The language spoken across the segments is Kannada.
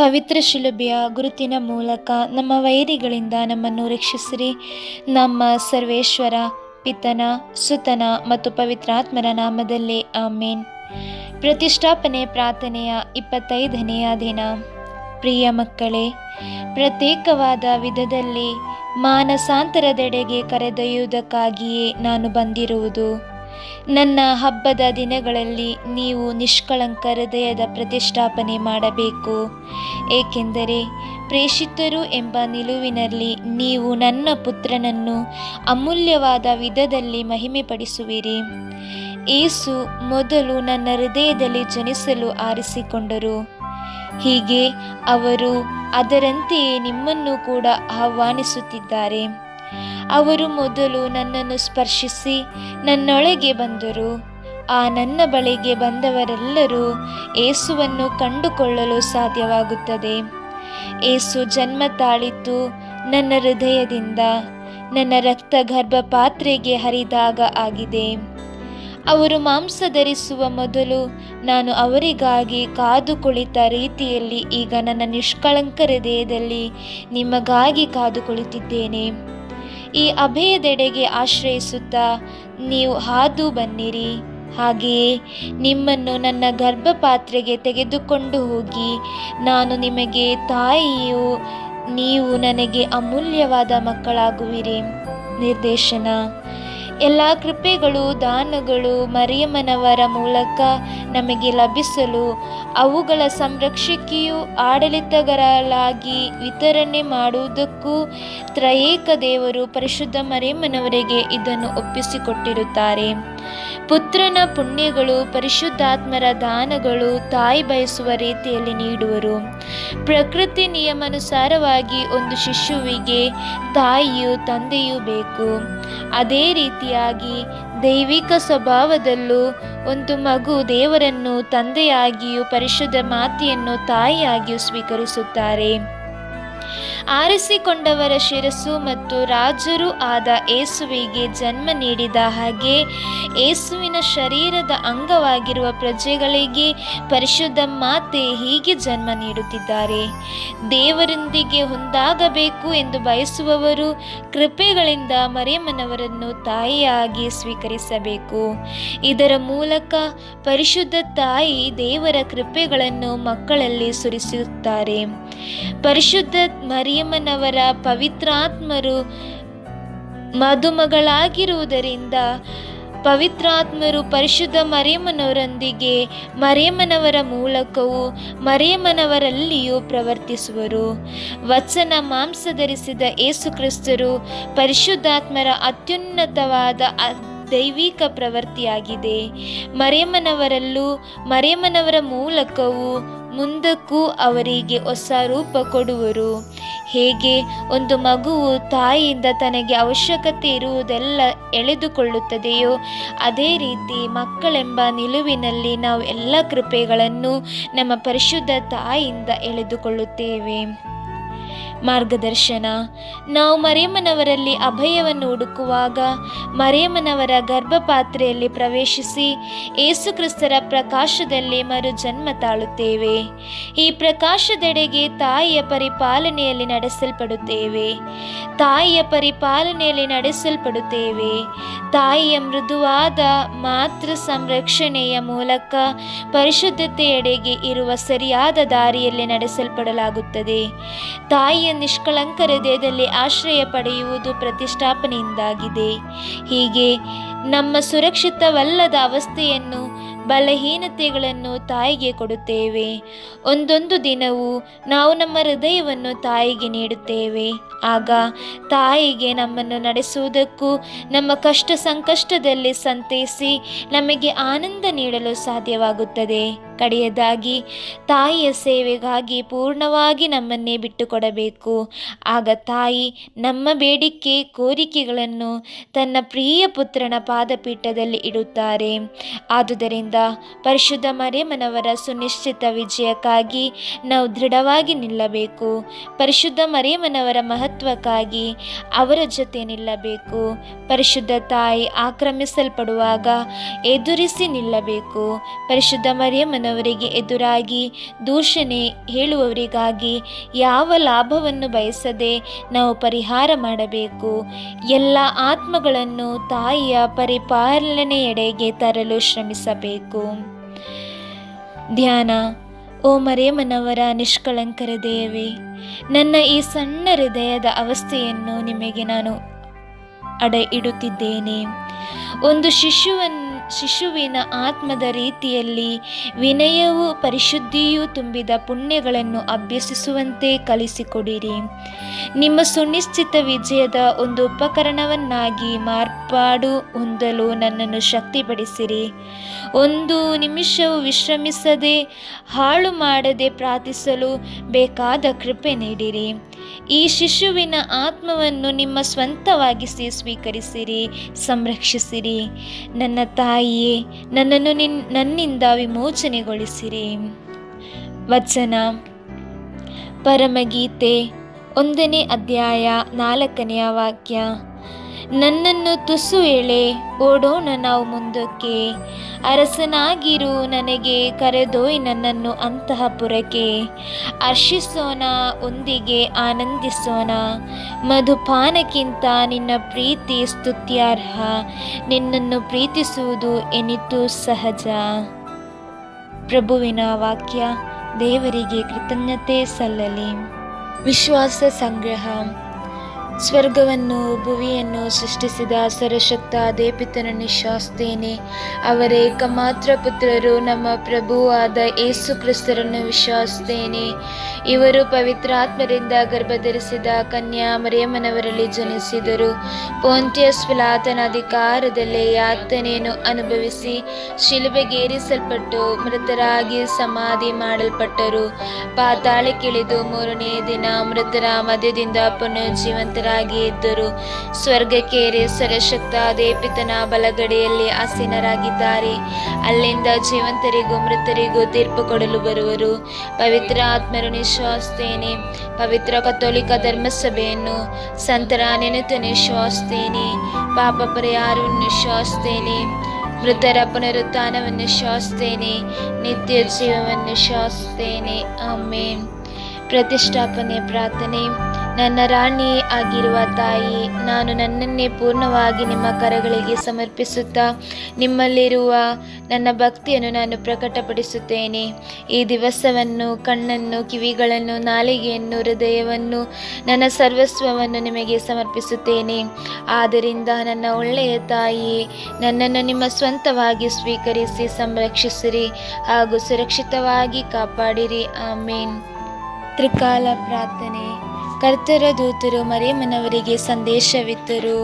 ಪವಿತ್ರ ಶಿಲುಬೆಯ ಗುರುತಿನ ಮೂಲಕ ನಮ್ಮ ವೈರಿಗಳಿಂದ ನಮ್ಮನ್ನು ರಕ್ಷಿಸಿರಿ. ನಮ್ಮ ಸರ್ವೇಶ್ವರ ಪಿತನ, ಸುತನ ಮತ್ತು ಪವಿತ್ರಾತ್ಮರ ನಾಮದಲ್ಲಿ ಆಮೇನ್. ಪ್ರತಿಷ್ಠಾಪನೆ ಪ್ರಾರ್ಥನೆಯ 25ನೆಯ ದಿನ. ಪ್ರಿಯ ಮಕ್ಕಳೇ, ಪ್ರತ್ಯೇಕವಾದ ವಿಧದಲ್ಲಿ ಮಾನಸಾಂತರದೆಡೆಗೆ ಕರೆದೊಯ್ಯುವುದಕ್ಕಾಗಿಯೇ ನಾನು ಬಂದಿರುವುದು. ನನ್ನ ಹಬ್ಬದ ದಿನಗಳಲ್ಲಿ ನೀವು ನಿಷ್ಕಳಂಕ ಹೃದಯದ ಪ್ರತಿಷ್ಠಾಪನೆ ಮಾಡಬೇಕು, ಏಕೆಂದರೆ ಪ್ರೇಷಿತರು ಎಂಬ ನಿಲುವಿನಲ್ಲಿ ನೀವು ನನ್ನ ಪುತ್ರನನ್ನು ಅಮೂಲ್ಯವಾದ ವಿಧದಲ್ಲಿ ಮಹಿಮೆಪಡಿಸುವಿರಿ. ಯೇಸು ಮೊದಲು ನನ್ನ ಹೃದಯದಲ್ಲಿ ಜನಿಸಲು ಆರಿಸಿಕೊಂಡರು. ಹೀಗೆ ಅವರು ಅದರಂತೆಯೇ ನಿಮ್ಮನ್ನು ಕೂಡ ಆಹ್ವಾನಿಸುತ್ತಿದ್ದಾರೆ. ಅವರು ಮೊದಲು ನನ್ನನ್ನು ಸ್ಪರ್ಶಿಸಿ ನನ್ನೊಳಗೆ ಬಂದರು. ನನ್ನ ಬಳಿಗೆ ಬಂದವರೆಲ್ಲರೂ ಯೇಸುವನ್ನು ಕಂಡುಕೊಳ್ಳಲು ಸಾಧ್ಯವಾಗುತ್ತದೆ. ಯೇಸು ಜನ್ಮ ತಾಳಿದ್ದು ನನ್ನ ಹೃದಯದಿಂದ, ನನ್ನ ರಕ್ತ ಗರ್ಭಪಾತ್ರೆಗೆ ಹರಿದಾಗ ಆಗಿದೆ. ಅವರು ಮಾಂಸ ಧರಿಸುವ ಮೊದಲು ನಾನು ಅವರಿಗಾಗಿ ಕಾದು ಕುಳಿತ ರೀತಿಯಲ್ಲಿ ಈಗ ನನ್ನ ನಿಷ್ಕಳಂಕ ಹೃದಯದಲ್ಲಿ ನಿಮಗಾಗಿ ಕಾದು ಕುಳಿತಿದ್ದೇನೆ. ಈ ಅಭಯದೆಡೆಗೆ ಆಶ್ರಯಿಸುತ್ತಾ ನೀವು ಹಾದು ಬನ್ನಿರಿ. ಹಾಗೆಯೇ ನಿಮ್ಮನ್ನು ನನ್ನ ಗರ್ಭಪಾತ್ರೆಗೆ ತೆಗೆದುಕೊಂಡು ಹೋಗಿ ನಾನು ನಿಮಗೆ ತಾಯಿಯು, ನೀವು ನನಗೆ ಅಮೂಲ್ಯವಾದ ಮಕ್ಕಳಾಗುವಿರಿ. ನಿರ್ದೇಶನ: ಎಲ್ಲ ಕೃಪೆಗಳು, ದಾನಗಳು ಮರಿಯಮ್ಮನವರ ಮೂಲಕ ನಮಗೆ ಲಭಿಸಲು, ಅವುಗಳ ಸಂರಕ್ಷಕಿಯು ಆಡಳಿತಗಾರಳಾಗಿ ವಿತರಣೆ ಮಾಡುವುದಕ್ಕೂ ತ್ರಯೇಕ ದೇವರು ಪರಿಶುದ್ಧ ಮರಿಯಮ್ಮನವರಿಗೆ ಇದನ್ನು ಒಪ್ಪಿಸಿಕೊಟ್ಟಿರುತ್ತಾರೆ. ಪುತ್ರನ ಪುಣ್ಯಗಳು, ಪರಿಶುದ್ಧಾತ್ಮರ ದಾನಗಳು ತಾಯಿ ಬಯಸುವ ರೀತಿಯಲ್ಲಿ ನೀಡುವರು. ಪ್ರಕೃತಿ ನಿಯಮಾನುಸಾರವಾಗಿ ಒಂದು ಶಿಶುವಿಗೆ ತಾಯಿಯೂ ತಂದೆಯೂ ಬೇಕು. ಅದೇ ರೀತಿಯಾಗಿ ದೈವಿಕ ಸ್ವಭಾವದಲ್ಲೂ ಒಂದು ಮಗು ದೇವರನ್ನು ತಂದೆಯಾಗಿಯೂ ಪರಿಶುದ್ಧ ಮಾತೆಯನ್ನು ತಾಯಿಯಾಗಿಯೂ ಸ್ವೀಕರಿಸುತ್ತಾರೆ. ಆರಿಸಿಕೊಂಡವರ ಶಿರಸ್ಸು ಮತ್ತು ರಾಜರೂ ಆದ ಯೇಸುವಿಗೆ ಜನ್ಮ ನೀಡಿದ ಹಾಗೆ ಯೇಸುವಿನ ಶರೀರದ ಅಂಗವಾಗಿರುವ ಪ್ರಜೆಗಳಿಗೆ ಪರಿಶುದ್ಧ ಮಾತೆ ಹೀಗೆ ಜನ್ಮ ನೀಡುತ್ತಿದ್ದಾರೆ. ದೇವರೊಂದಿಗೆ ಹೊಂದಾಗಬೇಕು ಎಂದು ಬಯಸುವವರು ಕೃಪೆಗಳಿಂದ ಮರಿಯಮ್ಮನವರನ್ನು ತಾಯಿಯಾಗಿ ಸ್ವೀಕರಿಸಬೇಕು. ಇದರ ಮೂಲಕ ಪರಿಶುದ್ಧ ತಾಯಿ ದೇವರ ಕೃಪೆಗಳನ್ನು ಮಕ್ಕಳಲ್ಲಿ ಸುರಿಸುತ್ತಾರೆ. ಪರಿಶುದ್ಧ ಮರಿಯಮ್ಮನವರ ಪವಿತ್ರಾತ್ಮರು ಮದುಮಗಳಾಗಿರುವುದರಿಂದ ಪವಿತ್ರಾತ್ಮರು ಪರಿಶುದ್ಧ ಮರಿಯಮ್ಮನವರೊಂದಿಗೆ, ಮರಿಯಮ್ಮನವರ ಮೂಲಕವೂ ಮರಿಯಮ್ಮನವರಲ್ಲಿಯೂ ಪ್ರವರ್ತಿಸುವರು. ವಚನ ಮಾಂಸ ಧರಿಸಿದ ಯೇಸು ಕ್ರಿಸ್ತರು ಪರಿಶುದ್ಧಾತ್ಮರ ಅತ್ಯುನ್ನತವಾದ ದೈವಿಕ ಪ್ರವೃತ್ತಿಯಾಗಿದೆ. ಮರಿಯಮ್ಮನವರಲ್ಲೂ ಮರಿಯಮ್ಮನವರ ಮೂಲಕವೂ ಮುಂದಕ್ಕೂ ಅವರಿಗೆ ಹೊಸ ರೂಪ ಕೊಡುವರು. ಹೇಗೆ ಒಂದು ಮಗುವು ತಾಯಿಯಿಂದ ತನಗೆ ಅವಶ್ಯಕತೆ ಇರುವುದೆಲ್ಲ ಎಳೆದುಕೊಳ್ಳುತ್ತದೆಯೋ, ಅದೇ ರೀತಿ ಮಕ್ಕಳೆಂಬ ನಿಲುವಿನಲ್ಲಿ ನಾವು ಎಲ್ಲ ಕೃಪೆಗಳನ್ನು ನಮ್ಮ ಪರಿಶುದ್ಧ ತಾಯಿಯಿಂದ ಎಳೆದುಕೊಳ್ಳುತ್ತೇವೆ. ಮಾರ್ಗದರ್ಶನ: ನಾವು ಮರಿಯಮ್ಮನವರಲ್ಲಿ ಅಭಯವನ್ನು ಹುಡುಕುವಾಗ ಮರಿಯಮ್ಮನವರ ಗರ್ಭಪಾತ್ರೆಯಲ್ಲಿ ಪ್ರವೇಶಿಸಿ ಯೇಸುಕ್ರಿಸ್ತರ ಪ್ರಕಾಶದಲ್ಲಿ ಮರು ಜನ್ಮ ತಾಳುತ್ತೇವೆ. ಈ ಪ್ರಕಾಶದೆಡೆಗೆ ತಾಯಿಯ ಪರಿಪಾಲನೆಯಲ್ಲಿ ನಡೆಸಲ್ಪಡುತ್ತೇವೆ. ತಾಯಿಯ ಮೃದುವಾದ ಮಾತೃ ಸಂರಕ್ಷಣೆಯ ಮೂಲಕ ಪರಿಶುದ್ಧತೆಯೆಡೆಗೆ ಇರುವ ಸರಿಯಾದ ದಾರಿಯಲ್ಲಿ ನಡೆಸಲ್ಪಡಲಾಗುತ್ತದೆ. ತಾಯಿಯ ನಿಷ್ಕಳಂಕ ಹೃದಯದಲ್ಲಿ ಆಶ್ರಯ ಪಡೆಯುವುದು ಪ್ರತಿಷ್ಠಾಪನೆಯಿಂದಾಗಿದೆ. ಹೀಗೆ ನಮ್ಮ ಸುರಕ್ಷಿತವಲ್ಲದ ಅವಸ್ಥೆಯನ್ನು, ಬಲಹೀನತೆಗಳನ್ನು ತಾಯಿಗೆ ಕೊಡುತ್ತೇವೆ. ಒಂದೊಂದು ದಿನವೂ ನಾವು ನಮ್ಮ ಹೃದಯವನ್ನು ತಾಯಿಗೆ ನೀಡುತ್ತೇವೆ. ಆಗ ತಾಯಿಗೆ ನಮ್ಮನ್ನು ನಡೆಸುವುದಕ್ಕೂ ನಮ್ಮ ಕಷ್ಟ ಸಂಕಷ್ಟದಲ್ಲಿ ಸಂತೈಸಿ ನಮಗೆ ಆನಂದ ನೀಡಲು ಸಾಧ್ಯವಾಗುತ್ತದೆ. ಕಡೆಯದಾಗಿ ತಾಯಿಯ ಸೇವೆಗಾಗಿ ಪೂರ್ಣವಾಗಿ ನಮ್ಮನ್ನೇ ಬಿಟ್ಟುಕೊಡಬೇಕು. ಆಗ ತಾಯಿ ನಮ್ಮ ಬೇಡಿಕೆ ಕೋರಿಕೆಗಳನ್ನು ತನ್ನ ಪ್ರಿಯ ಪುತ್ರನ ಪಾದಪೀಠದಲ್ಲಿ ಇಡುತ್ತಾರೆ. ಆದುದರಿಂದ ಪರಿಶುದ್ಧ ಮರಿಯಮ್ಮನವರ ಸುನಿಶ್ಚಿತ ವಿಜಯಕ್ಕಾಗಿ ನಾವು ದೃಢವಾಗಿ ನಿಲ್ಲಬೇಕು. ಪರಿಶುದ್ಧ ಮರಿಯಮ್ಮನವರ ಮಹತ್ವಕ್ಕಾಗಿ ಅವರ ಜೊತೆ ನಿಲ್ಲಬೇಕು. ಪರಿಶುದ್ಧ ತಾಯಿ ಆಕ್ರಮಿಸಲ್ಪಡುವಾಗ ಎದುರಿಸಿ ನಿಲ್ಲಬೇಕು. ಪರಿಶುದ್ಧ ಮರಿಯಮ್ಮನವರ ಮರೆಯಮ್ಮನವರಿಗೆ ಎದುರಾಗಿ ದೂಷಣೆ ಹೇಳುವವರಿಗಾಗಿ ಯಾವ ಲಾಭವನ್ನು ಬಯಸದೆ ನಾವು ಪರಿಹಾರ ಮಾಡಬೇಕು. ಎಲ್ಲ ಆತ್ಮಗಳನ್ನು ತಾಯಿಯ ಪರಿಪಾಲನೆಯೆಡೆಗೆ ತರಲು ಶ್ರಮಿಸಬೇಕು. ಧ್ಯಾನ. ಓ ಮರೆಯಮ್ಮನವರ ನಿಷ್ಕಳಂಕ ಹೃದಯವೇ, ನನ್ನ ಈ ಸಣ್ಣ ಹೃದಯದ ಅವಸ್ಥೆಯನ್ನು ನಿಮಗೆ ನಾನು ಇಡುತ್ತಿದ್ದೇನೆ. ಒಂದು ಶಿಶುವಿನ ಆತ್ಮದ ರೀತಿಯಲ್ಲಿ ವಿನಯವೂ ಪರಿಶುದ್ಧಿಯೂ ತುಂಬಿದ ಪುಣ್ಯಗಳನ್ನು ಅಭ್ಯಸಿಸುವಂತೆ ಕಲಿಸಿಕೊಡಿರಿ. ನಿಮ್ಮ ಸುನಿಶ್ಚಿತ ವಿಜಯದ ಒಂದು ಉಪಕರಣವನ್ನಾಗಿ ಮಾರ್ಪಾಡು ಹೊಂದಲು ನನ್ನನ್ನು ಶಕ್ತಿಪಡಿಸಿರಿ. ಒಂದು ನಿಮಿಷವೂ ವಿಶ್ರಮಿಸದೆ ಹಾಳು ಮಾಡದೆ ಪ್ರಾರ್ಥಿಸಲು ಬೇಕಾದ ಕೃಪೆ ನೀಡಿರಿ. ಈ ಶಿಶುವಿನ ಆತ್ಮವನ್ನು ನಿಮ್ಮ ಸ್ವಂತವಾಗಿಸಿ ಸ್ವೀಕರಿಸಿರಿ, ಸಂರಕ್ಷಿಸಿರಿ. ನನ್ನ ತಾಯಿಯೇ, ನನ್ನನ್ನು ನನ್ನಿಂದ ವಿಮೋಚನೆಗೊಳಿಸಿರಿ. ವಚನ. ಪರಮಗೀತೆ 1ನೇ ಅಧ್ಯಾಯ 4ನೇ ವಾಕ್ಯ. ನನ್ನನ್ನು ತುಸು ಎಳೆ, ಓಡೋಣ ನಾವು ಮುಂದಕ್ಕೆ. ಅರಸನಾಗಿರು, ನನಗೆ ಕರೆದೊಯ್ ನನ್ನನ್ನು ಅಂತಃಪುರಕ್ಕೆ. ಹರ್ಷಿಸೋಣ, ಒಂದಿಗೆ ಆನಂದಿಸೋಣ. ಮಧುಪಾನಕ್ಕಿಂತ ನಿನ್ನ ಪ್ರೀತಿ ಸ್ತುತ್ಯಾರ್ಹ. ನಿನ್ನನ್ನು ಪ್ರೀತಿಸುವುದು ಎನಿತು ಸಹಜ. ಪ್ರಭುವಿನ ವಾಕ್ಯ. ದೇವರಿಗೆ ಕೃತಜ್ಞತೆ ಸಲ್ಲಲಿ. ವಿಶ್ವಾಸ ಸಂಗ್ರಹ. ಸ್ವರ್ಗವನ್ನು ಭುವಿಯನ್ನು ಸೃಷ್ಟಿಸಿದ ಸರ್ವಶಕ್ತ ದೇಪಿತನನ್ನು ವಿಶ್ವಾಸಿಸುತ್ತೇನೆ. ಅವರ ಏಕಮಾತ್ರ ಪುತ್ರರು ನಮ್ಮ ಪ್ರಭುವಾದ ಯೇಸು ಕ್ರಿಸ್ತರನ್ನು ವಿಶ್ವಾಸಿಸುತ್ತೇನೆ. ಇವರು ಪವಿತ್ರಾತ್ಮರಿಂದ ಗರ್ಭಧರಿಸಿದ ಕನ್ಯಾ ಮರಿಯಮ್ಮನವರಲ್ಲಿ ಜನಿಸಿದರು. ಪೊಂತಿಯಸ್ ಪಿಲಾತನ ಅಧಿಕಾರದಲ್ಲಿ ಯಾತನೆಯನ್ನು ಅನುಭವಿಸಿ ಶಿಲುಬೆಗೇರಿಸಲ್ಪಟ್ಟು ಮೃತರಾಗಿ ಸಮಾಧಿ ಮಾಡಲ್ಪಟ್ಟರು. ಪಾತಾಳಕ್ಕಿಳಿದು 3ನೇ ದಿನ ಮೃತರ ಮಧ್ಯದಿಂದ ಪುನರುಜ್ಜೀವಂತರಾಗಿ ಇದ್ದರು. ಸ್ವರ್ಗಕ್ಕೇರಿ ಸರ್ವಶಕ್ತ ದೇಪಿತನ ಬಲಗಡೆಯಲ್ಲಿ ಆಸೀನರಾಗಿದ್ದಾರೆ. ಅಲ್ಲಿಂದ ಜೀವಂತರಿಗೂ ಮೃತರಿಗೂ ತೀರ್ಪು ಕೊಡಲು ಬರುವರು. ಪವಿತ್ರ ಆತ್ಮರನ್ನು ವಿಶ್ವಾಸಿಸುತ್ತೇನೆ. ಪವಿತ್ರ ಕಥೋಲಿಕ ಧರ್ಮಸಭೆಯನ್ನು, ಸಂತರ ನೆನತನ್ನು ವಿಶ್ವಾಸಿಸುತ್ತೇನೆ. ಪಾಪ ಪರಿಹಾರವನ್ನು ವಿಶ್ವಾಸಿಸುತ್ತೇನೆ. ಮೃತರ ಪುನರುತ್ಥಾನವನ್ನು ವಿಶ್ವಾಸಿಸುತ್ತೇನೆ. ನಿತ್ಯ ಜೀವವನ್ನು ವಿಶ್ವಾಸಿಸುತ್ತೇನೆ. ಆಮೇನ್. ಪ್ರತಿಷ್ಠಾಪನೆ ಪ್ರಾರ್ಥನೆ. ನನ್ನ ರಾಣಿ ಆಗಿರುವ ತಾಯಿ, ನಾನು ನನ್ನನ್ನೇ ಪೂರ್ಣವಾಗಿ ನಿಮ್ಮ ಕರಗಳಿಗೆ ಸಮರ್ಪಿಸುತ್ತಾ ನಿಮ್ಮಲ್ಲಿರುವ ನನ್ನ ಭಕ್ತಿಯನ್ನು ನಾನು ಪ್ರಕಟಪಡಿಸುತ್ತೇನೆ. ಈ ದಿವಸವನ್ನು, ಕಣ್ಣನ್ನು, ಕಿವಿಗಳನ್ನು, ನಾಲಿಗೆಯನ್ನು, ಹೃದಯವನ್ನು, ನನ್ನ ಸರ್ವಸ್ವವನ್ನು ನಿಮಗೆ ಸಮರ್ಪಿಸುತ್ತೇನೆ. ಆದ್ದರಿಂದ ನನ್ನ ಒಳ್ಳೆಯ ತಾಯಿ, ನನ್ನನ್ನು ನಿಮ್ಮ ಸ್ವಂತವಾಗಿ ಸ್ವೀಕರಿಸಿ ಸಂರಕ್ಷಿಸಿರಿ ಹಾಗೂ ಸುರಕ್ಷಿತವಾಗಿ ಕಾಪಾಡಿರಿ. ಆಮೇನ್. ತ್ರಿಕಾಲ ಪ್ರಾರ್ಥನೆ. ಕರ್ತರ ದೂತರು ಮರಿಯಮ್ಮನವರಿಗೆ ಸಂದೇಶವಿತ್ತರು.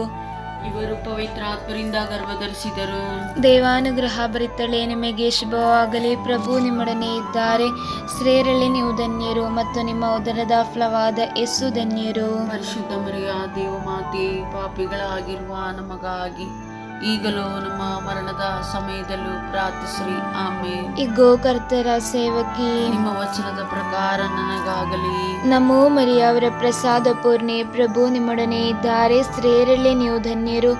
ಇವರು ಪವಿತ್ರ ಆತ್ಮರಿಂದ ಗರ್ಭಧರಿಸಿದರು. ದೇವಾನುಗ್ರಹ ಭರಿತಳೆ, ನಿಮಗೆ ಶುಭವಾಗಲಿ. ಪ್ರಭು ನಿಮ್ಮೊಡನೆ ಇದ್ದಾರೆ. ಸ್ತ್ರೀಯರಲ್ಲಿ ನೀವು ಧನ್ಯರು ಮತ್ತು ನಿಮ್ಮ ಉದರದ ಫಲವಾದ ಯೇಸು ಧನ್ಯರು. ಪರಿಶುದ್ಧ ಮರಿಯ ದೇವಮಾತೆ, ಪಾಪಿಗಳಾಗಿರುವ ನಮಗಾಗಿ ಈಗಲೂ ನಮ್ಮ ಮರಣದ ಸಮಯದಲ್ಲೂ ಪ್ರಾರ್ಥಿಸಿರಿ. ಆಮೇನ್. ಇಗೋ ಕರ್ತರ ಸೇವಕಿ, ನಿಮ್ಮ ವಚನದ ಪ್ರಕಾರ ನನಗಾಗಲಿ. ನಮೋ ಮರಿಯ, ಅವರ ಪ್ರಸಾದ ಪೂರ್ಣೆ, ಪ್ರಭು ನಿಮ್ಮೊಡನೆ ಇದ್ದಾರೆ. ಸ್ತ್ರೀಯರಲ್ಲಿ ನೀವು ಧನ್ಯರು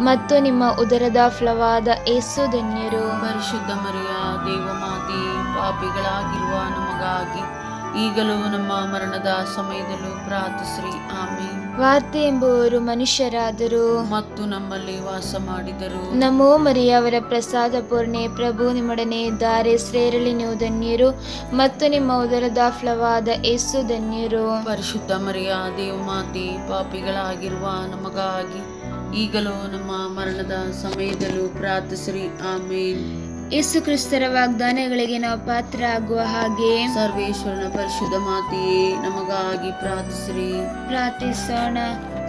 ಮತ್ತು ನಿಮ್ಮ ಉದರದ ಫಲವಾದ ಯೇಸು ಧನ್ಯರು. ಪರಿಶುದ್ಧ ಮರಿಯ ದೇವಮಾತೆ, ಪಾಪಿಗಳಾಗಿರುವ ನಮಗಾಗಿ ಈಗಲೂ ನಮ್ಮ ಮರಣದ ಸಮಯದಲ್ಲೂ ಪ್ರಾರ್ಥಿಸಿರಿ. ಆಮೇನ್. ವಾರ್ತೆ ಎಂಬುವರು ಮನುಷ್ಯರಾದರು ಮತ್ತು ನಮ್ಮಲ್ಲಿ ವಾಸ ಮಾಡಿದರು. ನಮೋ ಮರಿಯ, ಅವರ ಪ್ರಸಾದ ಪೂರ್ಣೆ, ಪ್ರಭು ನಿಮ್ಮೊಡನೆ ಇದ್ದಾರೆ. ಸ್ತ್ರೀಯರಲ್ಲಿ ನೀವು ಧನ್ಯರು ಮತ್ತು ನಿಮ್ಮ ಉದರದ ಫಲವಾದ ಯೇಸು ಧನ್ಯರು. ಪರಿಶುದ್ಧ ಮರಿಯ ದೇವಮಾತೆ, ಪಾಪಿಗಳಾಗಿರುವ ನಮಗಾಗಿ ಈಗಲೂ ನಮ್ಮ ಮರಣದ ಸಮಯದಲ್ಲೂ ಪ್ರಾರ್ಥಿಸಿರಿ. ಆಮೇನ್. ಯೇಸು ಕ್ರಿಸ್ತರ ವಾಗ್ದಾನಗಳಿಗೆ ನಾವು ಪಾತ್ರ ಆಗುವ ಹಾಗೆ ಸರ್ವೇಶ್ವರನ ಪರಿಶುದ್ಧ ಮಾತೆಯೇ, ನಮಗಾಗಿ ಪ್ರಾರ್ಥಿಸಿರಿ. ಪ್ರಾರ್ಥಿಸೋಣ.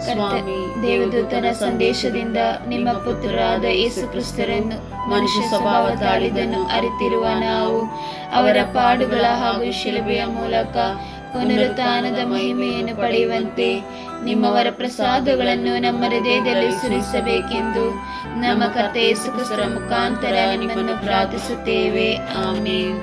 ಸ್ವಾಮಿ, ದೇವದೂತನ ಸಂದೇಶದಿಂದ ನಿಮ್ಮ ಪುತ್ರರಾದ ಯೇಸು ಕ್ರಿಸ್ತರನ್ನು ಮನುಷ್ಯ ಸ್ವಭಾವ ತಾಳಿದನ್ನು ಅರಿತಿರುವ ನಾವು ಅವರ ಪಾಡುಗಳ ಹಾಗೂ ಶಿಲುಬೆಯ ಮೂಲಕ ಪುನರುತ್ಥಾನದ ಮಹಿಮೆಯನ್ನು ಪಡೆಯುವಂತೆ ನಿಮ್ಮವರ ಪ್ರಸಾದಗಳನ್ನು ನಮ್ಮ ಹೃದಯದಲ್ಲಿ ಸುರಿಸಬೇಕೆಂದು ನಮ್ಮ ಕರ್ತ ಯೇಸು ಕ್ರಿಸ್ತರ ಮುಖಾಂತರ ನಿಮ್ಮನ್ನು ಪ್ರಾರ್ಥಿಸುತ್ತೇವೆ. ಆಮೇನ್.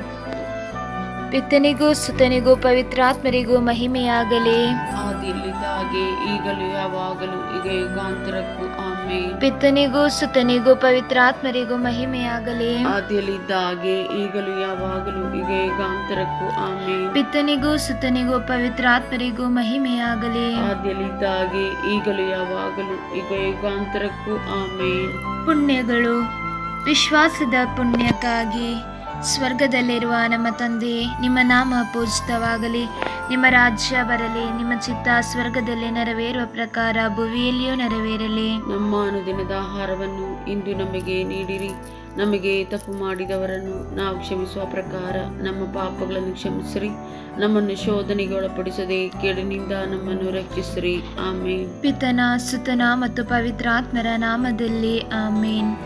ಪಿತನಿಗೂ ಸುತನಿಗೂ ಪವಿತ್ರಾತ್ಮರಿಗೂ ಮಹಿಮೆಯಾಗಲಿ. ಆದಿಯಲ್ಲಿದ್ದ ಹಾಗೆ ಈಗಲೂ ಯಾವಾಗಲೂ ಈಗ ಯುಗಾಂತರಕ್ಕೂ. ಆಮೇನ್. ಆಮೇನ್. ಪಿತನಿಗೂ ಸುತನಿಗೂ ಪವಿತ್ರಾತ್ಮರಿಗೂ ಮಹಿಮೆಯಾಗಲಿ. ಆದಿಯಲ್ಲಿದ್ದ ಹಾಗೆ ಈಗಲೂ ಯಾವಾಗಲೂ ಈಗ ಯುಗಾಂತರಕ್ಕೂ ಆಮೇನ್. ಪಿತನಿಗೂ ಸುತನಿಗೂ ಪವಿತ್ರಾತ್ಮರಿಗೂ ಮಹಿಮೆಯಾಗಲಿ. ಆದಿಯಲ್ಲಿದ್ದ ಹಾಗೆ ಈಗಲೂ ಯಾವಾಗಲೂ ಈಗ ಯುಗಾಂತರಕ್ಕೂ ಆಮೇನ್. ಪುಣ್ಯಗಳು. ವಿಶ್ವಾಸದ ಪುಣ್ಯಕ್ಕಾಗಿ ಸ್ವರ್ಗದಲ್ಲಿರುವ ನಮ್ಮ ತಂದೆ, ನಿಮ್ಮ ನಾಮ ಪೂಜಿತವಾಗಲಿ, ನಿಮ್ಮ ರಾಜ್ಯ ಬರಲಿ, ನಿಮ್ಮ ಚಿತ್ತ ಸ್ವರ್ಗದಲ್ಲಿ ನೆರವೇರುವ ಪ್ರಕಾರ ಭುವಿಯಲ್ಲಿಯೂ ನೆರವೇರಲಿ. ನಮ್ಮ ಅನುದಿನದ ಆಹಾರವನ್ನು ಇಂದು ನಮಗೆ ನೀಡಿರಿ. ನಮಗೆ ತಪ್ಪು ಮಾಡಿದವರನ್ನು ನಾವು ಕ್ಷಮಿಸುವ ಪ್ರಕಾರ ನಮ್ಮ ಪಾಪಗಳನ್ನು ಕ್ಷಮಿಸಿರಿ. ನಮ್ಮನ್ನು ಶೋಧನೆಗೆ ಒಳಪಡಿಸದೆ ಕೇಡಿನಿಂದ ನಮ್ಮನ್ನು ರಕ್ಷಿಸಿರಿ. ಆಮೇನ್. ಪಿತನ ಸುತನ ಮತ್ತು ಪವಿತ್ರಾತ್ಮರ ನಾಮದಲ್ಲಿ ಆಮೇನ್.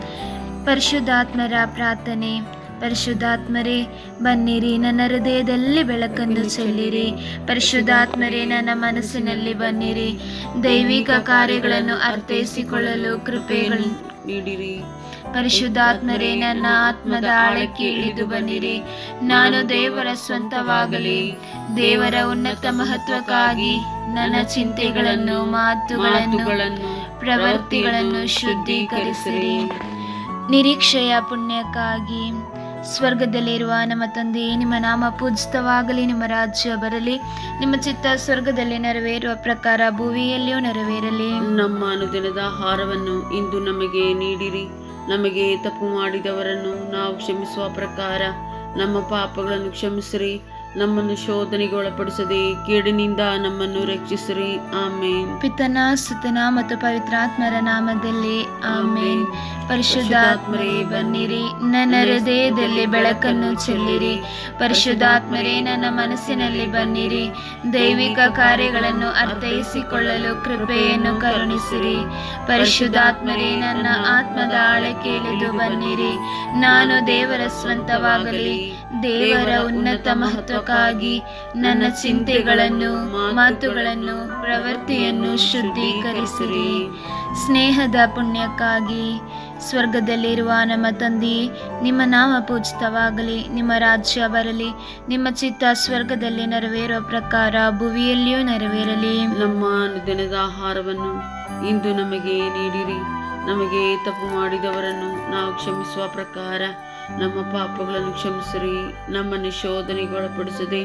ಪರಿಶುದ್ಧಾತ್ಮರ ಪ್ರಾರ್ಥನೆ. ಪರಿಶುದ್ಧಾತ್ಮರೇ, ಬನ್ನಿರಿ, ನನ್ನ ಹೃದಯದಲ್ಲಿ ಬೆಳಕನ್ನು ಚೆಲ್ಲಿರಿ. ಪರಿಶುದ್ಧಾತ್ಮರೇ, ನನ್ನ ಮನಸ್ಸಿನಲ್ಲಿ ಬನ್ನಿರಿ. ದೈವಿಕ ಕಾರ್ಯಗಳನ್ನು ಅರ್ಥೈಸಿಕೊಳ್ಳಲು ಕೃಪೆಗಳನ್ನು ನೀಡಿರಿ. ಪರಿಶುದ್ಧಾತ್ಮರೇ, ನನ್ನ ಆತ್ಮದ ಆಳಕ್ಕೆ ಇಳಿದು ಬನ್ನಿರಿ. ನಾನು ದೇವರ ಸ್ವಂತವಾಗಲಿ, ದೇವರ ಉನ್ನತ ಮಹತ್ವಕ್ಕಾಗಿ ನನ್ನ ಚಿಂತೆಗಳನ್ನು, ಮಾತುಗಳನ್ನು, ಪ್ರವೃತ್ತಿಗಳನ್ನು ಶುದ್ಧೀಕರಿಸಿರಿ. ನಿರೀಕ್ಷೆಯ ಪುಣ್ಯಕ್ಕಾಗಿ ಸ್ವರ್ಗದಲ್ಲಿರುವ ನಮ್ಮ ತಂದೆ, ನಿಮ್ಮ ನಾಮ ಪೂಜಿತವಾಗಲಿ, ನಿಮ್ಮ ರಾಜ್ಯ ಬರಲಿ, ನಿಮ್ಮ ಚಿತ್ತ ಸ್ವರ್ಗದಲ್ಲಿ ನೆರವೇರುವ ಪ್ರಕಾರ ಭೂಮಿಯಲ್ಲಿಯೂ ನೆರವೇರಲಿ. ನಮ್ಮ ಅನುದಿನದ ಆಹಾರವನ್ನು ಇಂದು ನಮಗೆ ನೀಡಿರಿ. ನಮಗೆ ತಪ್ಪು ಮಾಡಿದವರನ್ನು ನಾವು ಕ್ಷಮಿಸುವ ಪ್ರಕಾರ ನಮ್ಮ ಪಾಪಗಳನ್ನು ಕ್ಷಮಿಸಿರಿ. ನಮ್ಮನ್ನು ಶೋಧನೆಗೆ ಒಳಪಡಿಸದೆ ಕೇಡಿನಿಂದ ನಮ್ಮನ್ನು ರಕ್ಷಿಸಿರಿ. ಆಮೇನ್. ಪಿತನ ಸುತನ ಮತ್ತು ಪವಿತ್ರಾತ್ಮರ ನಾಮದಲ್ಲಿ ಆಮೇನ್. ಪರಿಶುದ್ಧಾತ್ಮರೇ, ಬನ್ನಿರಿ, ನನ್ನ ಹೃದಯದಲ್ಲಿ ಬೆಳಕನ್ನು ಚೆಲ್ಲಿರಿ. ಪರಿಶುದ್ಧಾತ್ಮರೇ, ನನ್ನ ಮನಸ್ಸಿನಲ್ಲಿ ಬನ್ನಿರಿ. ದೈವಿಕ ಕಾರ್ಯಗಳನ್ನು ಅರ್ಥೈಸಿಕೊಳ್ಳಲು ಕೃಪೆಯನ್ನು ಕರುಣಿಸಿರಿ. ಪರಿಶುದ್ಧಾತ್ಮರೇ, ನನ್ನ ಆತ್ಮದ ಆಳಕ್ಕೆ ಇಳಿದು ಬನ್ನಿರಿ. ನಾನು ದೇವರ ಸ್ವಂತವಾಗಲಿ, ದೇವರ ಉನ್ನತ ಮಹತ್ವಕ್ಕಾಗಿ ನನ್ನ ಚಿಂತೆಗಳನ್ನು, ಮಾತುಗಳನ್ನು, ಪ್ರವೃತ್ತಿಯನ್ನು ಶುದ್ಧೀಕರಿಸಿರಿ. ಸ್ನೇಹದ ಪುಣ್ಯಕ್ಕಾಗಿ ಸ್ವರ್ಗದಲ್ಲಿರುವ ನಮ್ಮ ತಂದೆ, ನಿಮ್ಮ ನಾಮ ಪೂಜಿತವಾಗಲಿ, ನಿಮ್ಮ ರಾಜ್ಯ ಬರಲಿ, ನಿಮ್ಮ ಚಿತ್ತ ಸ್ವರ್ಗದಲ್ಲಿ ನೆರವೇರುವ ಪ್ರಕಾರ ಭುವಿಯಲ್ಲಿಯೂ ನೆರವೇರಲಿ. ನಮ್ಮ ಅನುದಿನದ ಆಹಾರವನ್ನು ಇಂದು ನಮಗೆ ನೀಡಿರಿ. ನಮಗೆ ತಪ್ಪು ಮಾಡಿದವರನ್ನು ನಾವು ಕ್ಷಮಿಸುವ ಪ್ರಕಾರ ನಮ್ಮ ಪಾಪಗಳನ್ನು ಕ್ಷಮಿಸಿರಿ. ನಮ್ಮನ್ನು ಶೋಧನೆಗೆ ಒಳಪಡಿಸದೆ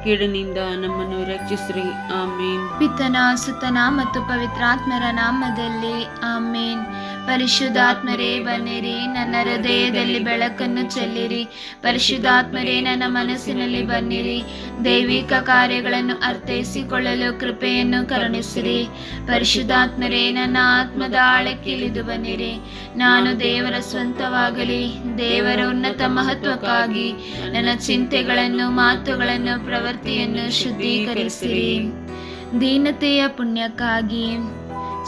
ಕೇಡಿನಿಂದ ನಮ್ಮನ್ನು ರಕ್ಷಿಸಿರಿ. ಆಮೇನ್. ಪಿತನ ಸುತನ ಮತ್ತು ಪವಿತ್ರಾತ್ಮರ ನಾಮದಲ್ಲಿ ಆಮೇನ್. ಪರಿಶುದ್ಧಾತ್ಮರೇ, ಬನ್ನಿರಿ, ನನ್ನ ಹೃದಯದಲ್ಲಿ ಬೆಳಕನ್ನು ಚೆಲ್ಲಿರಿ. ಪರಿಶುದ್ಧಾತ್ಮರೇ, ನನ್ನ ಮನಸ್ಸಿನಲ್ಲಿ ಬನ್ನಿರಿ. ದೈವಿಕ ಕಾರ್ಯಗಳನ್ನು ಅರ್ಥೈಸಿಕೊಳ್ಳಲು ಕೃಪೆಯನ್ನು ಕರುಣಿಸಿರಿ. ಪರಿಶುದ್ಧಾತ್ಮರೇ, ನನ್ನ ಆತ್ಮದ ಆಳಕ್ಕೆ ಇಳಿದು ಬನ್ನಿರಿ. ನಾನು ದೇವರ ಸ್ವಂತವಾಗಲಿ, ದೇವರ ಉನ್ನತ ಮಹತ್ವಕ್ಕಾಗಿ ನನ್ನ ಚಿಂತೆಗಳನ್ನು, ಮಾತುಗಳನ್ನು, ಪ್ರವೃತ್ತಿಯನ್ನು ಶುದ್ಧೀಕರಿಸಿರಿ. ದೀನತೆಯ ಪುಣ್ಯಕ್ಕಾಗಿ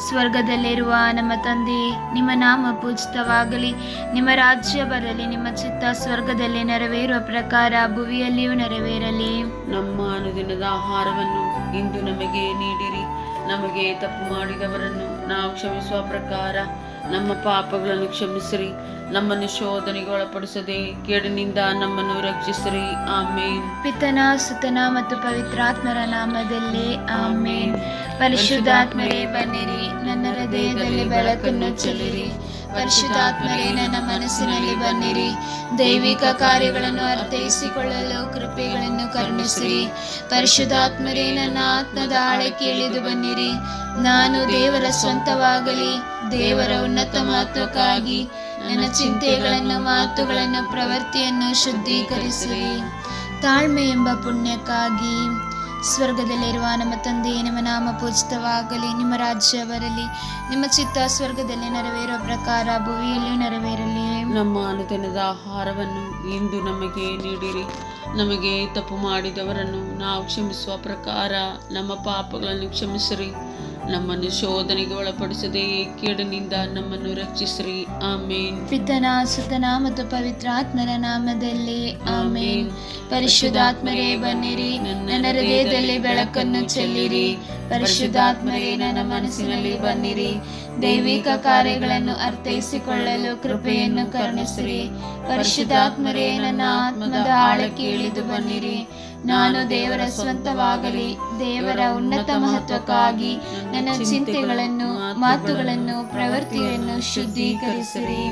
ಸ್ವರ್ಗದಲ್ಲಿರುವ ನಮ್ಮ ತಂದೆ, ನಿಮ್ಮ ನಾಮ ಪೂಜಿತವಾಗಲಿ, ನಿಮ್ಮ ರಾಜ್ಯ ಬರಲಿ, ನಿಮ್ಮ ಚಿತ್ತ ಸ್ವರ್ಗದಲ್ಲಿ ನೆರವೇರುವ ಪ್ರಕಾರ ಭುವಿಯಲ್ಲಿಯೂ ನೆರವೇರಲಿ. ನಮ್ಮ ಅನುದಿನದ ಆಹಾರವನ್ನು ಇಂದು ನಮಗೆ ನೀಡಿರಿ. ನಮಗೆ ತಪ್ಪು ಮಾಡಿದವರನ್ನು ನಾವು ಕ್ಷಮಿಸುವ ಪ್ರಕಾರ ನಮ್ಮ ಪಾಪಗಳನ್ನು ಕ್ಷಮಿಸಿರಿ. ನಮ್ಮನ್ನು ಶೋಧನೆಗೆ ಒಳಪಡಿಸದೆ ಕೇಡಿನಿಂದ ನಮ್ಮನ್ನು ರಕ್ಷಿಸಿರಿ. ಆಮೇನ್. ಪಿತನ ಸುತನ ಮತ್ತು ಪವಿತ್ರಾತ್ಮರ ನಾಮದಲ್ಲಿ ಆಮೇನ್. ಪರಿಶುದ್ಧಾತ್ಮರೇ, ಬನ್ನಿರಿ, ನನ್ನ ಹೃದಯದಲ್ಲಿ ಬೆಳಕನ್ನು ಚೆಲ್ಲಿರಿ. ಪರಿಶುದ್ಧಾತ್ಮರೇ, ನನ್ನ ಮನಸ್ಸಿನಲ್ಲಿ ಬನ್ನಿರಿ. ದೈವಿಕ ಕಾರ್ಯಗಳನ್ನು ಅರ್ಥೈಸಿಕೊಳ್ಳಲು ಕೃಪೆಗಳನ್ನು ಕರುಣಿಸಿರಿ. ಪರಿಶುದ್ಧಾತ್ಮರೇ, ನನ್ನ ಆತ್ಮದ ಆಳಕ್ಕೆ ಇಳಿದು ಬನ್ನಿರಿ. ನಾನು ದೇವರ ಸ್ವಂತವಾಗಲಿ, ದೇವರ ಉನ್ನತ ಮಹತ್ವಕ್ಕಾಗಿ ನನ್ನ ಚಿಂತೆಗಳನ್ನು, ಮಾತುಗಳನ್ನು, ಪ್ರವೃತ್ತಿಯನ್ನು ಶುದ್ಧೀಕರಿಸಿರಿ. ತಾಳ್ಮೆ ಎಂಬ ಪುಣ್ಯಕ್ಕಾಗಿ ಸ್ವರ್ಗದಲ್ಲಿರುವ ನಮ್ಮ ತಂದೆ, ನಿಮ್ಮ ನಾಮ ಪೂಜಿತವಾಗಲಿ, ನಿಮ್ಮ ರಾಜ್ಯ ಬರಲಿ, ನಿಮ್ಮ ಚಿತ್ತ ಸ್ವರ್ಗದಲ್ಲಿ ನೆರವೇರುವ ಪ್ರಕಾರ ಭುವಿಯಲ್ಲಿಯೂ ನೆರವೇರಲಿ. ನಮ್ಮ ಅನುದಿನದ ಆಹಾರವನ್ನು ಇಂದು ನಮಗೆ ನೀಡಿರಿ. ನಮಗೆ ತಪ್ಪು ಮಾಡಿದವರನ್ನು ನಾವು ಕ್ಷಮಿಸುವ ಪ್ರಕಾರ ನಮ್ಮ ಪಾಪಗಳನ್ನು ಕ್ಷಮಿಸಿರಿ. ನಮ್ಮನ್ನು ಶೋಧನೆಗೆ ಒಳಪಡಿಸದೆ ಕೇಡಿನಿಂದ ನಮ್ಮನ್ನು ರಕ್ಷಿಸಿರಿ. ಆಮೇನ್. ಪಿತನ ಸುತನ ಮತ್ತು ಪವಿತ್ರಾತ್ಮರ ನಾಮದಲ್ಲಿ ಆಮೇನ್. ಪರಿಶುದ್ಧಾತ್ಮರೇ, ಬನ್ನಿರಿ, ನನ್ನ ಹೃದಯದಲ್ಲಿ ಬೆಳಕನ್ನು ಚೆಲ್ಲಿರಿ. ಪರಿಶುದ್ಧಾತ್ಮರೇ, ನನ್ನ ಮನಸ್ಸಿನಲ್ಲಿ ಬನ್ನಿರಿ. ದೈವಿಕ ಕಾರ್ಯಗಳನ್ನು ಅರ್ಥೈಸಿಕೊಳ್ಳಲು ಕೃಪೆಯನ್ನು ಕರುಣಿಸಿರಿ. ಪರಿಶುದ್ಧಾತ್ಮರೇ, ನನ್ನ ಆತ್ಮದ ಆಳಕ್ಕೆ ಇಳಿದು ಬನ್ನಿರಿ. ನಾನು ದೇವರ ಸ್ವಂತವಾಗಲಿ ದೇವರ ಉನ್ನತ ಮಹತ್ವಕ್ಕಾಗಿ ನನ್ನ ಚಿಂತೆಗಳನ್ನು, ಮಾತುಗಳನ್ನು, ಪ್ರವೃತ್ತಿಯನ್ನು ಶುದ್ಧೀಕರಿಸಿರಿ.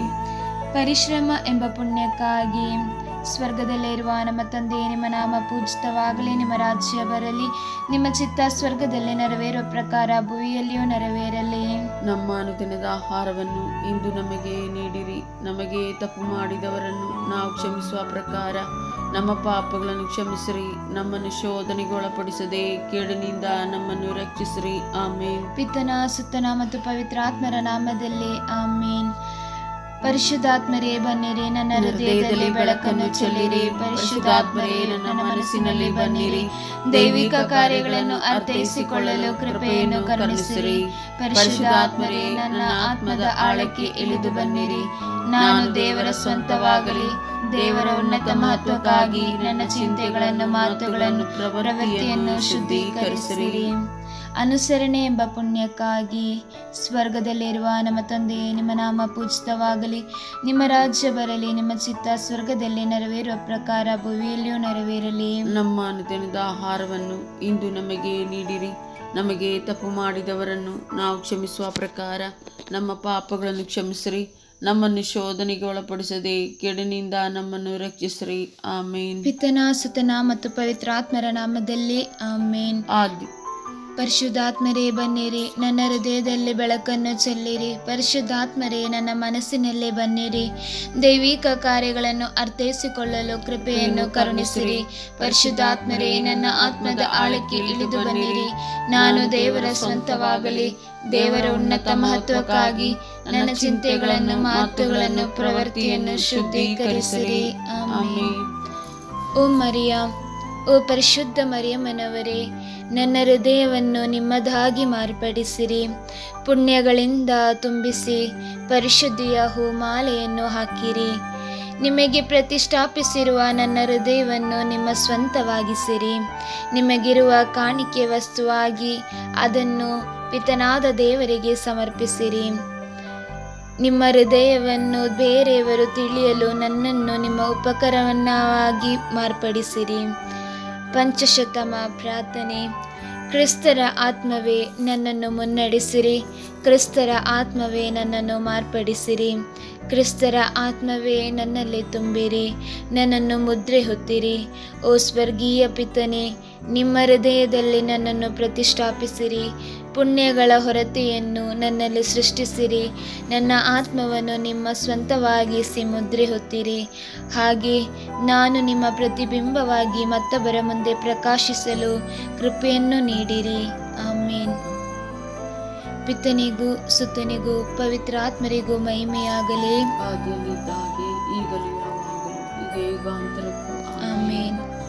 ಪರಿಶ್ರಮ ಎಂಬ ಪುಣ್ಯಕ್ಕಾಗಿ ಸ್ವರ್ಗದಲ್ಲಿರುವ ನಮ್ಮ ತಂದೆ, ನಿಮ್ಮ ನಾಮ ಪೂಜಿತವಾಗಲಿ, ನಿಮ್ಮ ರಾಜ್ಯ ಬರಲಿ, ನಿಮ್ಮ ಚಿತ್ತ ಸ್ವರ್ಗದಲ್ಲಿ ನೆರವೇರುವ ಪ್ರಕಾರ ಭೂಮಿಯಲ್ಲಿಯೂ ನೆರವೇರಲಿ. ನಮ್ಮ ಅನುದಿನದ ಆಹಾರವನ್ನು ಇಂದು ನಮಗೆ ನೀಡಿರಿ. ನಮಗೆ ತಪ್ಪು ಮಾಡಿದವರನ್ನು ನಾವು ಕ್ಷಮಿಸುವ ಪ್ರಕಾರ ನಮ್ಮ ಪಾಪಗಳನ್ನು ಕ್ಷಮಿಸಿರಿ. ನಮ್ಮನ್ನು ಶೋಧನೆಗೆ ಒಳಪಡಿಸದೆ ಕೇಡಿನಿಂದ ನಮ್ಮನ್ನು ರಕ್ಷಿಸಿರಿ. ಆಮೇನ್. ಪಿತನ, ಸುತ್ತನ ಮತ್ತು ಪವಿತ್ರಾತ್ಮರ ನಾಮದಲ್ಲಿ ಆಮೇನ್. ಪರಿಶುದ್ಧಾತ್ಮರೇ ಬನ್ನಿರಿ, ನನ್ನ ಹೃದಯದಲ್ಲಿ ಬೆಳಕನ್ನು ಚೆಲ್ಲಿರಿ. ಪರಿಶುದ್ಧಾತ್ಮರೇ ನನ್ನ ಮನಸ್ಸಿನಲ್ಲಿ ಬನ್ನಿರಿ, ದೈವಿಕ ಕಾರ್ಯಗಳನ್ನು ಅರ್ಥೈಸಿಕೊಳ್ಳಲು ಕೃಪೆಯನ್ನು ಕರುಣಿಸಿರಿ. ಪರಿಶುದ್ಧಾತ್ಮರೇ ನನ್ನ ಆತ್ಮದ ಆಳಕ್ಕೆ ಇಳಿದು ಬನ್ನಿರಿ. ನಾನು ದೇವರ ಸ್ವಂತವಾಗಲಿ ದೇವರ ಉನ್ನತ ಮಹತ್ವಕ್ಕಾಗಿ ನನ್ನ ಚಿಂತೆಗಳನ್ನು, ಮಾತುಗಳನ್ನು, ಪ್ರವೃತ್ತಿಯನ್ನು ಶುದ್ಧೀಕರಿಸಿರಿ. ಅನುಸರಣೆ ಎಂಬ ಪುಣ್ಯಕ್ಕಾಗಿ ಸ್ವರ್ಗದಲ್ಲಿರುವ ನಮ್ಮ ತಂದೆ, ನಿಮ್ಮ ನಾಮ ಪೂಜಿತವಾಗಲಿ, ನಿಮ್ಮ ರಾಜ್ಯ ಬರಲಿ, ನಿಮ್ಮ ಚಿತ್ತ ಸ್ವರ್ಗದಲ್ಲಿ ನೆರವೇರುವ ಪ್ರಕಾರ ಭೂಮಿಯಲ್ಲಿಯೂ ನೆರವೇರಲಿ. ನಮ್ಮ ಅನುದಿನದ ಆಹಾರವನ್ನು ಇಂದು ನಮಗೆ ನೀಡಿರಿ. ನಮಗೆ ತಪ್ಪು ಮಾಡಿದವರನ್ನು ನಾವು ಕ್ಷಮಿಸುವ ಪ್ರಕಾರ ನಮ್ಮ ಪಾಪಗಳನ್ನು ಕ್ಷಮಿಸಿರಿ. ನಮ್ಮನ್ನು ಶೋಧನೆಗೆ ಒಳಪಡಿಸದೆ ಕೇಡಿನಿಂದ ನಮ್ಮನ್ನು ರಕ್ಷಿಸಿರಿ. ಆಮೇನ್. ಪಿತನ, ಸುತನ ಮತ್ತು ಪವಿತ್ರಾತ್ಮರ ನಾಮದಲ್ಲಿ ಆಮೇನ್. ಪರಿಶುದ್ಧಾತ್ಮರೇ ಬನ್ನಿರಿ, ನನ್ನ ಹೃದಯದಲ್ಲಿ ಬೆಳಕನ್ನು ಚೆಲ್ಲಿರಿ. ಪರಿಶುದ್ಧಾತ್ಮರೇ ನನ್ನ ಮನಸ್ಸಿನಲ್ಲೇ ಬನ್ನಿರಿ, ದೈವಿಕ ಕಾರ್ಯಗಳನ್ನು ಅರ್ಥೈಸಿಕೊಳ್ಳಲು ಕೃಪೆಯನ್ನು ಕರುಣಿಸಿರಿ. ಪರಿಶುದ್ಧಾತ್ಮರೇ ನನ್ನ ಆತ್ಮದ ಆಳಕ್ಕೆ ಇಳಿದು ಬನ್ನಿರಿ. ನಾನು ದೇವರ ಸ್ವಂತವಾಗಲಿ ದೇವರ ಉನ್ನತ ಮಹತ್ವಕ್ಕಾಗಿ ನನ್ನ ಚಿಂತೆಗಳನ್ನು, ಮಾತುಗಳನ್ನು, ಪ್ರವೃತ್ತಿಯನ್ನು ಶುದ್ಧೀಕರಿಸಿರಿ. ಆಮೇನ್. ಓ ಮರಿಯಾ, ಓ ಪರಿಶುದ್ಧ ಮರಿಯಮ್ಮನವರೇ, ನನ್ನ ಹೃದಯವನ್ನು ನಿಮ್ಮದಾಗಿ ಮಾರ್ಪಡಿಸಿರಿ. ಪುಣ್ಯಗಳಿಂದ ತುಂಬಿಸಿ ಪರಿಶುದ್ಧಿಯ ಹೂಮಾಲೆಯನ್ನು ಹಾಕಿರಿ. ನಿಮಗೆ ಪ್ರತಿಷ್ಠಾಪಿಸಿರುವ ನನ್ನ ಹೃದಯವನ್ನು ನಿಮ್ಮ ಸ್ವಂತವಾಗಿಸಿರಿ. ನಿಮಗಿರುವ ಕಾಣಿಕೆ ವಸ್ತುವಾಗಿ ಅದನ್ನು ಪಿತನಾದ ದೇವರಿಗೆ ಸಮರ್ಪಿಸಿರಿ. ನಿಮ್ಮ ಹೃದಯವನ್ನು ಬೇರೆಯವರು ತಿಳಿಯಲು ನನ್ನನ್ನು ನಿಮ್ಮ ಉಪಕರಣವನ್ನಾಗಿ ಮಾರ್ಪಡಿಸಿರಿ. ಪಂಚಶತಮ ಪ್ರಾರ್ಥನೆ. ಕ್ರಿಸ್ತರ ಆತ್ಮವೇ ನನ್ನನ್ನು ಮುನ್ನಡೆಸಿರಿ. ಕ್ರಿಸ್ತರ ಆತ್ಮವೇ ನನ್ನನ್ನು ಮಾರ್ಪಡಿಸಿರಿ. ಕ್ರಿಸ್ತರ ಆತ್ಮವೇ ನನ್ನಲ್ಲಿ ತುಂಬಿರಿ. ನನ್ನನ್ನು ಮುದ್ರೆ ಹೊತ್ತಿರಿ. ಓ ಸ್ವರ್ಗೀಯ ಪಿತನೇ, ನಿಮ್ಮ ಹೃದಯದಲ್ಲಿ ನನ್ನನ್ನು ಪ್ರತಿಷ್ಠಾಪಿಸಿರಿ. ಪುಣ್ಯಗಳ ಹೊರತೆಯನ್ನು ನನ್ನಲ್ಲಿ ಸೃಷ್ಟಿಸಿರಿ. ನನ್ನ ಆತ್ಮವನ್ನು ನಿಮ್ಮ ಸ್ವಂತವಾಗಿಸಿ ಮುದ್ರೆ ಹೊತ್ತಿರಿ. ಹಾಗೆ ನಾನು ನಿಮ್ಮ ಪ್ರತಿಬಿಂಬವಾಗಿ ಮತ್ತೊಬ್ಬರ ಮುಂದೆ ಪ್ರಕಾಶಿಸಲು ಕೃಪೆಯನ್ನು ನೀಡಿರಿ. ಆಮೇನ್. ಪಿತನಿಗೂ, ಸುತನಿಗೂ, ಪವಿತ್ರಾತ್ಮರಿಗೂ ಮಹಿಮೆಯಾಗಲಿ. ಆದಿಯಲ್ಲಿದ್ದ ಹಾಗೆ ಈಗಲೂ ಯಾವಾಗಲೂ ಯುಗಾಂತರಕ್ಕೂ ಆಮೇನ್.